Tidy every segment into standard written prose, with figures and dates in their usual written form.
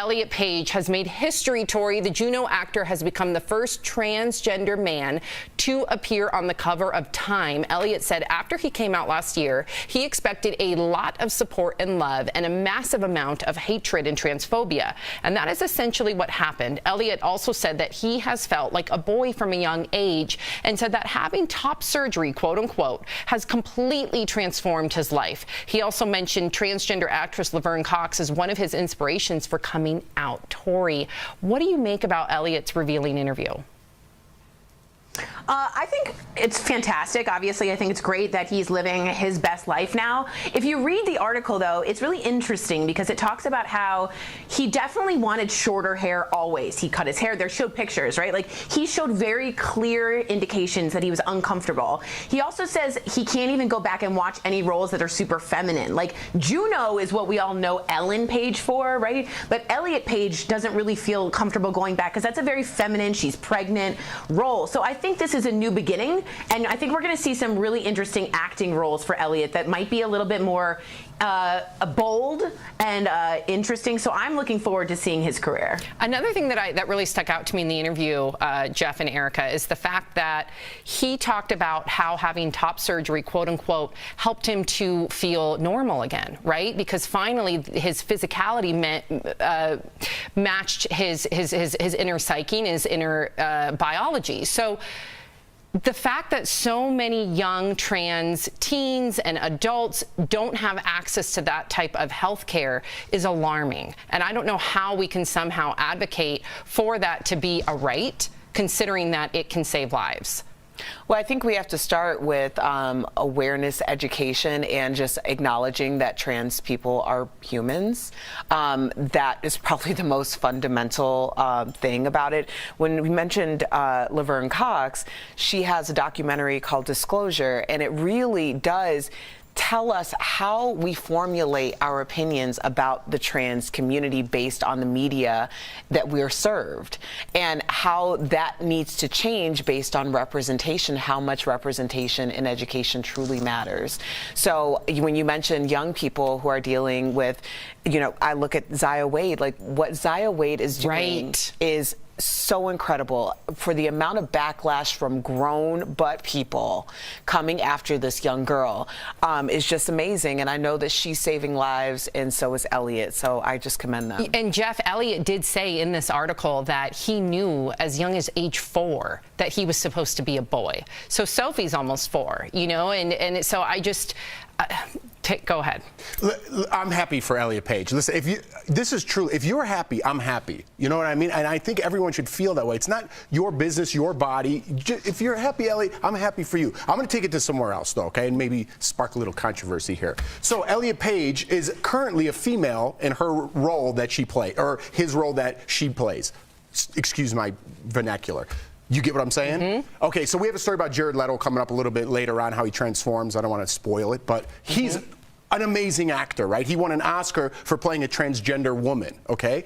Elliot Page has made history, Tori. The Juno actor has become the first transgender man to appear on the cover of Time. Elliot said after he came out last year, he expected a lot of support and love and a massive amount of hatred and transphobia. And that is essentially what happened. Elliot also said that he has felt like a boy from a young age and said that having top surgery, quote unquote, has completely transformed his life. He also mentioned transgender actress Laverne Cox as one of his inspirations for coming out. Tori, what do you make about Elliot's revealing interview? I think it's fantastic. Obviously, I think it's great that he's living his best life now. If you read the article, though, it's really interesting because it talks about how he definitely wanted shorter hair always. He cut his hair. There showed pictures, right? Like, he showed very clear indications that he was uncomfortable. He also says he can't even go back and watch any roles that are super feminine. Like, Juno is what we all know Ellen Page for, right? But Elliot Page doesn't really feel comfortable going back because that's a very feminine, she's pregnant role. So I think this is a new beginning, and I think we're going to see some really interesting acting roles for Elliot that might be a little bit more bold and interesting. So I'm looking forward to seeing his career. Another thing that really stuck out to me in the interview, Jeff and Erica, is the fact that he talked about how having top surgery, quote unquote, helped him to feel normal again, right? Because finally his physicality matched his inner psyche, his inner biology. So the fact that so many young trans teens and adults don't have access to that type of health care is alarming. And I don't know how we can somehow advocate for that to be a right, considering that it can save lives. Well, I think we have to start with awareness, education, and just acknowledging that trans people are humans. That is probably the most fundamental thing about it. When we mentioned Laverne Cox, she has a documentary called Disclosure, and it really does tell us how we formulate our opinions about the trans community based on the media that we're served, and how that needs to change based on representation, how much representation in education truly matters. So when you mention young people who are dealing with, you know, I look at Zaya Wade, like what Zaya Wade is doing is so incredible. For the amount of backlash from grown but people coming after this young girl is just amazing. And I know that she's saving lives, and so is Elliot. So I just commend them. And Jeff, Elliot did say in this article that he knew as young as age 4 that he was supposed to be a boy. So Sophie's almost 4, you know, and so I just go ahead. I'm happy for Elliot Page. Listen, this is true. If you're happy, I'm happy. You know what I mean? And I think everyone should feel that way. It's not your business, your body. If you're happy, Elliot, I'm happy for you. I'm going to take it to somewhere else, though, okay, and maybe spark a little controversy here. So Elliot Page is currently a female in her role that she plays, or his role that she plays. Excuse my vernacular. You get what I'm saying? Mm-hmm. Okay, so we have a story about Jared Leto coming up a little bit later on, how he transforms. I don't want to spoil it, but he's an amazing actor, right? He won an Oscar for playing a transgender woman, okay?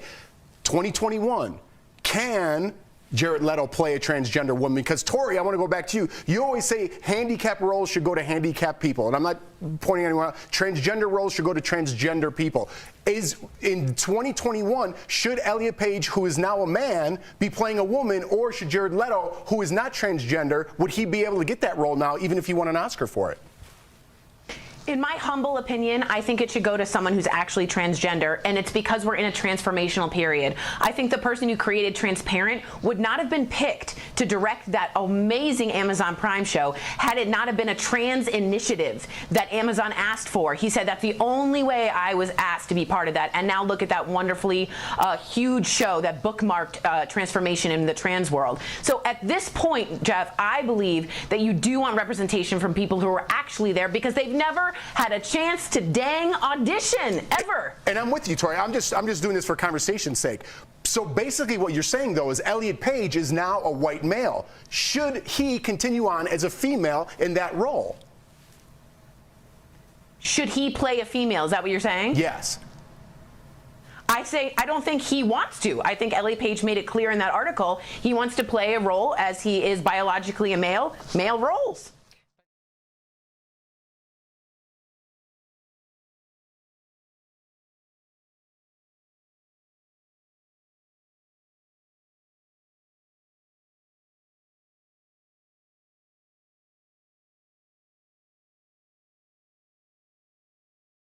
2021, can Jared Leto play a transgender woman? Because, Tori, I want to go back to you. You always say handicapped roles should go to handicapped people, and I'm not pointing anyone out. Transgender roles should go to transgender people. In 2021, should Elliot Page, who is now a man, be playing a woman, or should Jared Leto, who is not transgender, would he be able to get that role now, even if he won an Oscar for it? In my humble opinion, I think it should go to someone who's actually transgender, and it's because we're in a transformational period. I think the person who created Transparent would not have been picked to direct that amazing Amazon Prime show had it not have been a trans initiative that Amazon asked for. He said that's the only way I was asked to be part of that, and now look at that wonderfully huge show that bookmarked transformation in the trans world. So at this point, Jeff, I believe that you do want representation from people who are actually there, because they've never had a chance to dang audition ever. And I'm with you, Tori. I'm just doing this for conversation's sake. So basically what you're saying, though, is Elliot Page is now a white male. Should he continue on as a female in that role? Should he play a female? Is that what you're saying? Yes. I say I don't think he wants to. I think Elliot Page made it clear in that article he wants to play a role as he is biologically a male roles.